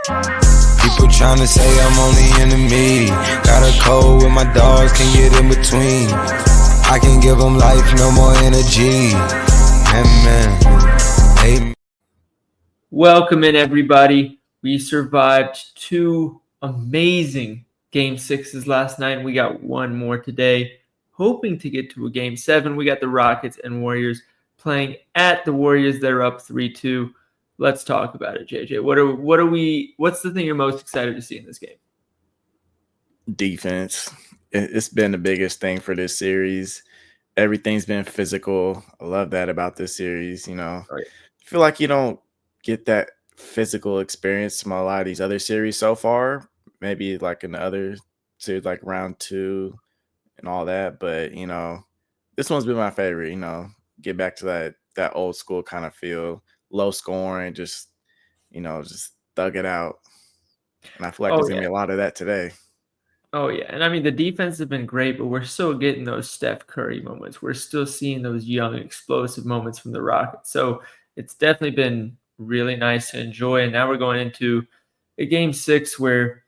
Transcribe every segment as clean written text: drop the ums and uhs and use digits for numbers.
People trying to say I'm only enemy. Got a code with my dogs, can get in between. I can give them life, no more energy. Amen. Amen. Welcome in, everybody. We survived 2 amazing Game 6s last night. We got one more today, hoping to get to a Game 7. We got the Rockets and Warriors playing at the Warriors. They're up 3-2. Let's talk about it, JJ. What's the thing you're most excited to see in this game? Defense. It's been the biggest thing for this series. Everything's been physical. I love that about this series. I feel like you don't get that physical experience from a lot of these other series so far. Maybe like in the other series, like round 2 and all that. But this one's been my favorite. Get back to that old school kind of feel. Low scoring, just thug it out. And I feel like there's going to be a lot of that today. Oh, yeah. And I mean, the defense has been great, but we're still getting those Steph Curry moments. We're still seeing those young, explosive moments from the Rockets. So it's definitely been really nice to enjoy. And now we're going into a Game 6 where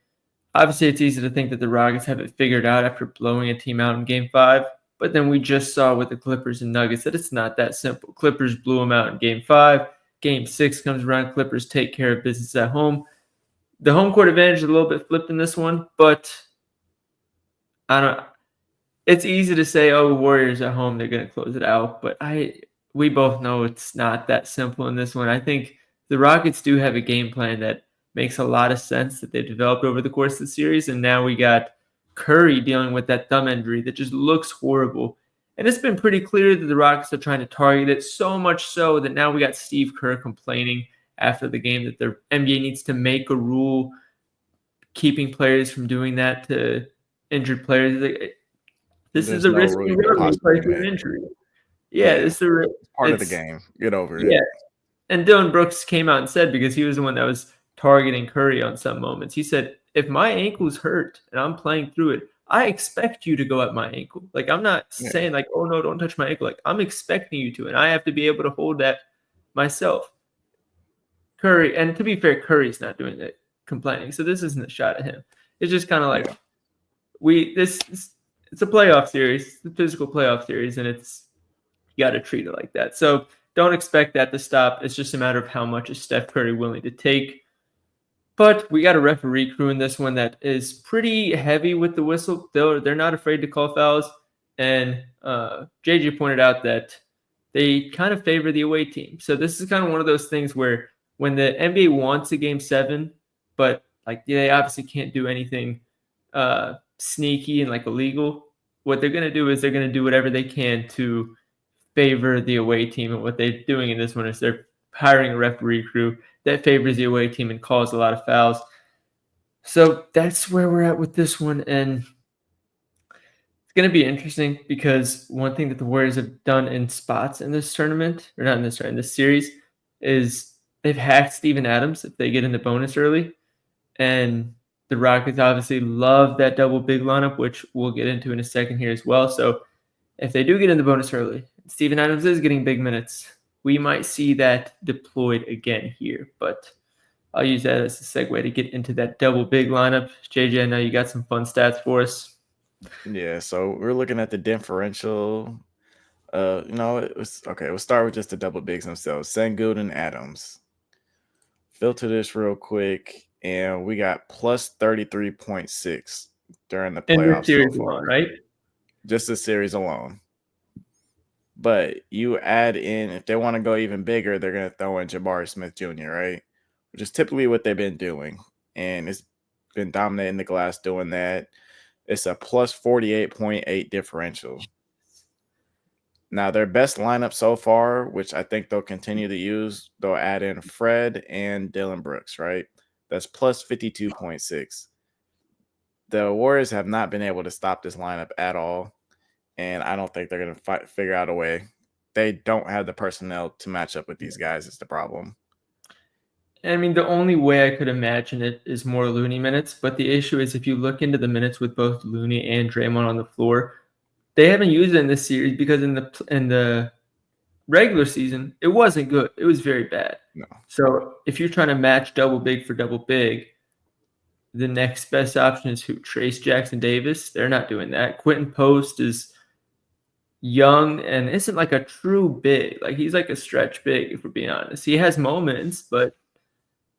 obviously it's easy to think that the Rockets have it figured out after blowing a team out in Game 5. But then we just saw with the Clippers and Nuggets that it's not that simple. Clippers blew them out in Game 5. Game 6 comes around. Clippers take care of business at home. The home court advantage is a little bit flipped in this one, but it's easy to say, oh, Warriors at home, they're going to close it out. But we both know it's not that simple in this one. I think the Rockets do have a game plan that makes a lot of sense that they've developed over the course of the series. And now we got Curry dealing with that thumb injury that just looks horrible. And it's been pretty clear that the Rockets are trying to target it, so much so that now we got Steve Kerr complaining after the game that the NBA needs to make a rule keeping players from doing that to injured players. This is a risk of an injury. Yeah, it's part of the game. Get over it. Yeah, and Dylan Brooks came out and said, because he was the one that was targeting Curry on some moments, he said, if my ankle's hurt and I'm playing through it, I expect you to go at my ankle. Like, I'm not saying like, oh no, don't touch my ankle. Like, I'm expecting you to, and I have to be able to hold that myself. Curry, and to be fair, Curry's not doing it, complaining. So this isn't a shot at him. It's just kind of like it's a playoff series, it's a physical playoff series, and you got to treat it like that. So don't expect that to stop. It's just a matter of how much is Steph Curry willing to take. But we got a referee crew in this one that is pretty heavy with the whistle. They're not afraid to call fouls. And JJ pointed out that they kind of favor the away team. So this is kind of one of those things where when the NBA wants a Game 7, but like they obviously can't do anything sneaky and like illegal, what they're going to do is they're going to do whatever they can to favor the away team. And what they're doing in this one is they're hiring a referee crew that favors the away team and calls a lot of fouls. So that's where we're at with this one. And it's going to be interesting because one thing that the Warriors have done in spots in this tournament, or not in this, in this series, is they've hacked Steven Adams if they get in the bonus early. And the Rockets obviously love that double big lineup, which we'll get into in a second here as well. So if they do get in the bonus early, Steven Adams is getting big minutes, we might see that deployed again here. But I'll use that as a segue to get into that double big lineup. JJ, I know you got some fun stats for us. Yeah, so we're looking at the differential. It was okay. We'll start with just the double bigs themselves. Sengun and Adams. Filter this real quick, and we got plus 33.6 during the playoffs series so far, alone, right? Just the series alone. But you add in, if they want to go even bigger, they're going to throw in Jabari Smith Jr., right? Which is typically what they've been doing. And it's been dominating the glass doing that. It's a plus 48.8 differential. Now, their best lineup so far, which I think they'll continue to use, they'll add in Fred and Dylan Brooks, right? That's plus 52.6. The Warriors have not been able to stop this lineup at all. And I don't think they're going to figure out a way. They don't have the personnel to match up with these guys is the problem. I mean, the only way I could imagine it is more Looney minutes. But the issue is if you look into the minutes with both Looney and Draymond on the floor, they haven't used it in this series because in the regular season, it wasn't good. It was very bad. No. So if you're trying to match double big for double big, the next best option is who? Trace Jackson Davis. They're not doing that. Quentin Post is young and isn't like a true big. Like he's like a stretch big, if we're being honest. He has moments, but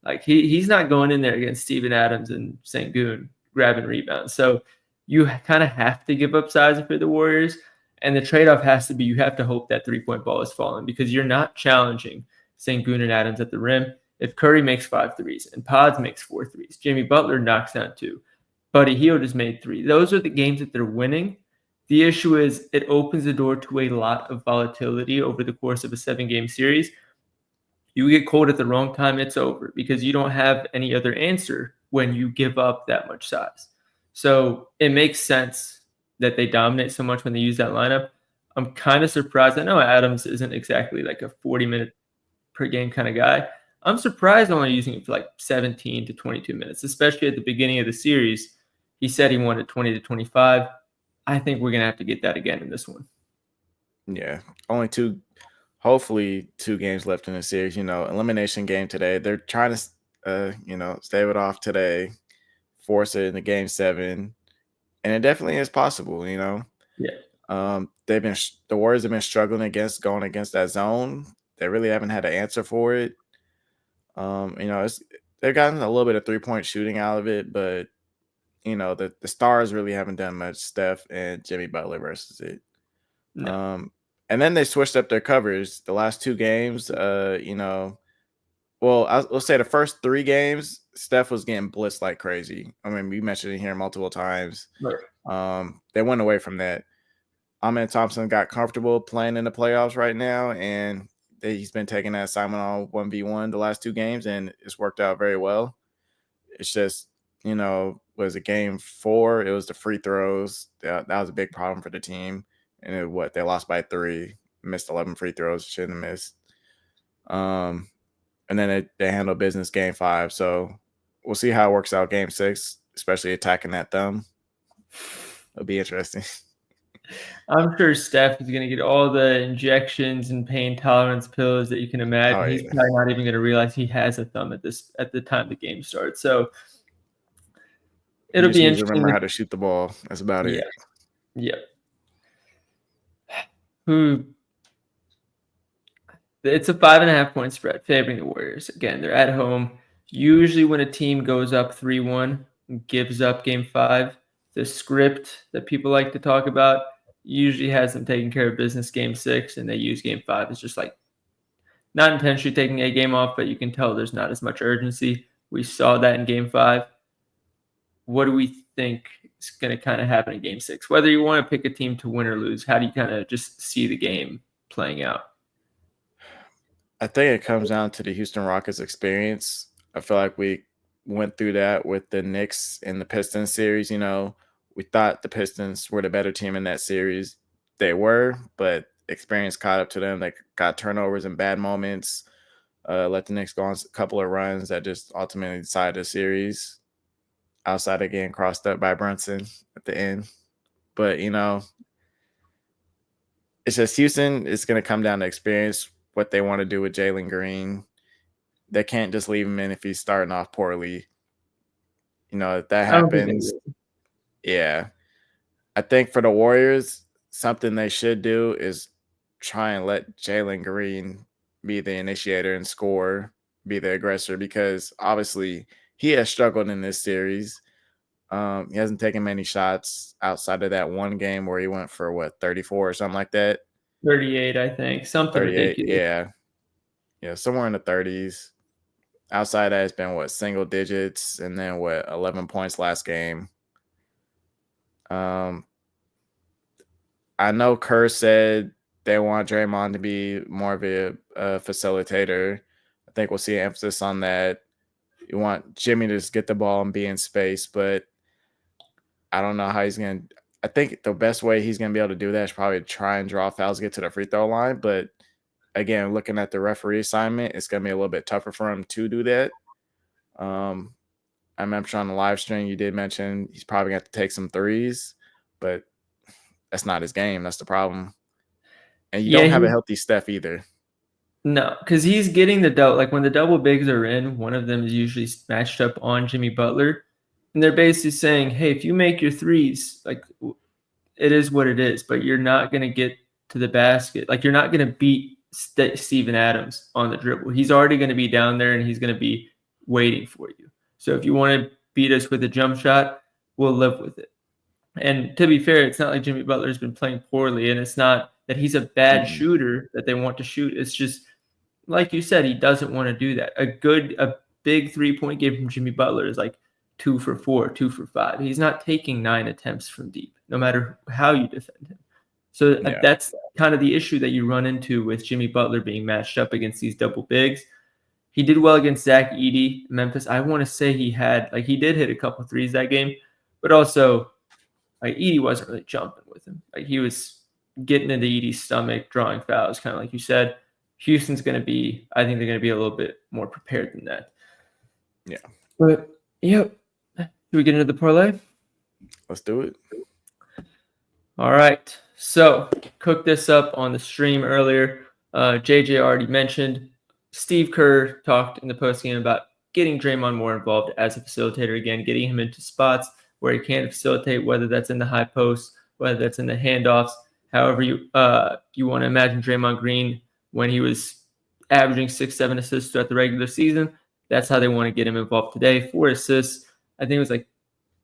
like he's not going in there against Steven Adams and Sengun grabbing rebounds. So you kind of have to give up size for the Warriors. And the trade-off has to be you have to hope that three-point ball is falling because you're not challenging Sengun and Adams at the rim. If Curry makes 5 threes and Pods makes 4 threes, Jimmy Butler knocks down 2, Buddy Hield just made 3. Those are the games that they're winning. The issue is it opens the door to a lot of volatility over the course of a 7-game series. You get cold at the wrong time, it's over because you don't have any other answer when you give up that much size. So it makes sense that they dominate so much when they use that lineup. I'm kind of surprised. I know Adams isn't exactly like a 40-minute per game kind of guy. I'm surprised only using it for like 17 to 22 minutes, especially at the beginning of the series. He said he wanted 20 to 25. I think we're going to have to get that again in this one. Yeah. Only hopefully 2 games left in the series. Elimination game today. They're trying to, stave it off today, force it in the game 7. And it definitely is possible, Yeah. The Warriors have been struggling going against that zone. They really haven't had an answer for it. They've gotten a little bit of 3-point shooting out of it, but the stars really haven't done much. Steph and Jimmy Butler versus it. No. And then they switched up their covers the last 2 games. Let's say the first 3 games, Steph was getting blitzed like crazy. I mean, we mentioned it here multiple times. Right. They went away from that. Amen Thompson got comfortable playing in the playoffs right now, and he's been taking that assignment on 1v1 the last 2 games, and it's worked out very well. It's just, was it game 4? It was the free throws. That was a big problem for the team. And they lost by 3, missed 11 free throws, shouldn't have missed. And then they handled business game 5. So we'll see how it works out game 6, especially attacking that thumb. It'll be interesting. I'm sure Steph is going to get all the injections and pain tolerance pills that you can imagine. Oh, He's yeah. probably not even going to realize he has a thumb at the time the game starts. So it'll be interesting. Remember how to shoot the ball. That's about it. Yeah. It's a 5.5 point spread favoring the Warriors. Again, they're at home. Usually when a team goes up 3-1 and gives up game 5, the script that people like to talk about usually has them taking care of business game 6, and they use game 5 as just like not intentionally taking a game off, but you can tell there's not as much urgency. We saw that in game 5. What do we think is going to kind of happen in game 6? Whether you want to pick a team to win or lose, how do you kind of just see the game playing out? I think it comes down to the Houston Rockets experience. I feel like we went through that with the Knicks and the Pistons series. We thought the Pistons were the better team in that series. They were, but experience caught up to them. They got turnovers and bad moments, let the Knicks go on a couple of runs that just ultimately decided the series outside of getting crossed up by Brunson at the end. But, it's just Houston. It's going to come down to experience, what they want to do with Jalen Green. They can't just leave him in if he's starting off poorly. If that happens, yeah. I think for the Warriors, something they should do is try and let Jalen Green be the initiator and score, be the aggressor, because obviously he has struggled in this series. He hasn't taken many shots outside of that one game where he went for 34 or something like that. 38, I think. Something 38, ridiculous. Yeah, somewhere in the 30s. Outside that, it's been single digits, and then 11 points last game. I know Kerr said they want Draymond to be more of a facilitator. I think we'll see an emphasis on that. You want Jimmy to just get the ball and be in space, but I don't know how he's going to. I think the best way he's going to be able to do that is probably try and draw fouls, get to the free throw line. But again, looking at the referee assignment, it's going to be a little bit tougher for him to do that. I remember on the live stream, you did mention he's probably going to take some threes, but that's not his game. That's the problem. And you don't have a healthy Steph either. No, because he's getting the double. Like when the double bigs are in, one of them is usually matched up on Jimmy Butler. And they're basically saying, hey, if you make your threes, like it is what it is, but you're not going to get to the basket. Like you're not going to beat Steven Adams on the dribble. He's already going to be down there and he's going to be waiting for you. So if you want to beat us with a jump shot, we'll live with it. And to be fair, it's not like Jimmy Butler's been playing poorly, and it's not that he's a bad shooter that they want to shoot. It's just, like you said, he doesn't want to do that. A big 3-point game from Jimmy Butler is like 2 for 4, 2 for 5. He's not taking 9 attempts from deep, no matter how you defend him. So that's kind of the issue that you run into with Jimmy Butler being matched up against these double bigs. He did well against Zach Edey, Memphis. I want to say he did hit a couple threes that game, but also like Edey wasn't really jumping with him. Like he was getting into Edey's stomach, drawing fouls, kind of like you said. Houston's going to be, I think they're going to be a little bit more prepared than that. Yeah. But, yep. Should we get into the parlay? Let's do it. All right. So, cooked this up on the stream earlier. JJ already mentioned. Steve Kerr talked in the postgame about getting Draymond more involved as a facilitator again, getting him into spots where he can facilitate, whether that's in the high post, whether that's in the handoffs. However you want to imagine Draymond Green when he was averaging 6-7 assists throughout the regular season. That's how they want to get him involved today. 4 assists. I think it was like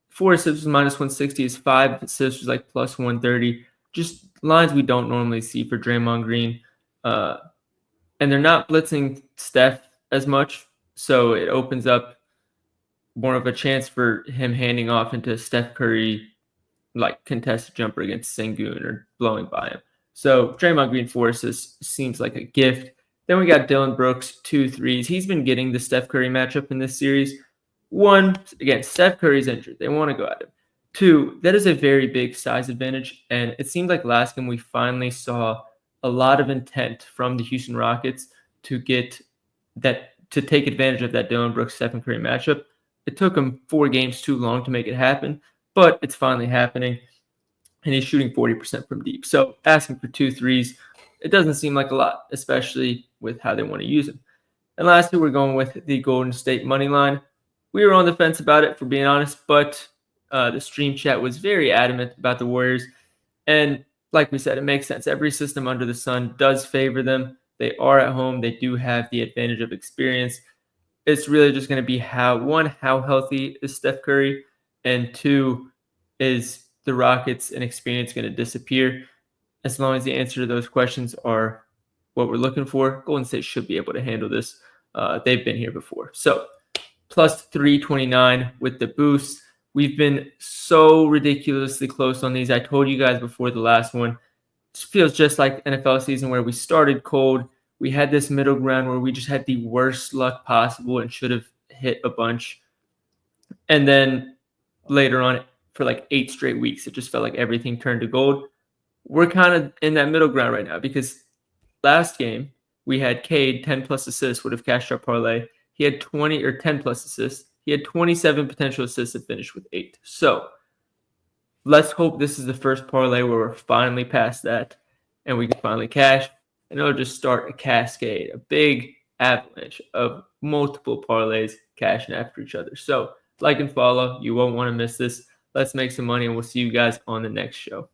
4 assists was minus 160. His 5 assists was like plus 130. Just lines we don't normally see for Draymond Green. And they're not blitzing Steph as much, so it opens up more of a chance for him handing off into Steph Curry, like contested jumper against Sengun or blowing by him. So Draymond Green 4 assists seems like a gift. Then we got Dylan Brooks, 2 threes. He's been getting the Steph Curry matchup in this series. 1, again, Steph Curry's injured. They want to go at him. 2, that is a very big size advantage. And it seemed like last game we finally saw a lot of intent from the Houston Rockets to take advantage of that Dylan Brooks Stephen Curry matchup. It took him 4 games too long to make it happen, but it's finally happening. And he's shooting 40% from deep. So asking for 2 threes, it doesn't seem like a lot, especially with how they want to use him. And lastly, we're going with the Golden State money line. We were on the fence about it, for being honest, but the stream chat was very adamant about the Warriors. And like we said, it makes sense. Every system under the sun does favor them. They are at home. They do have the advantage of experience. It's really just going to be how healthy is Steph Curry, and 2, is the Rockets and experience going to disappear? As long as the answer to those questions are what we're looking for, Golden State should be able to handle this. They've been here before. So plus 329 with the boost. We've been so ridiculously close on these. I told you guys before the last one. It feels just like NFL season where we started cold. We had this middle ground where we just had the worst luck possible and should have hit a bunch. And then later on, for like 8 straight weeks, it just felt like everything turned to gold. We're kind of in that middle ground right now because last game we had Cade 10 plus assists would have cashed our parlay. He had 20 or 10 plus assists. He had 27 potential assists to finish with 8. So let's hope this is the first parlay where we're finally past that and we can finally cash. And it'll just start a cascade, a big avalanche of multiple parlays cashing after each other. So like and follow. You won't want to miss this. Let's make some money, and we'll see you guys on the next show.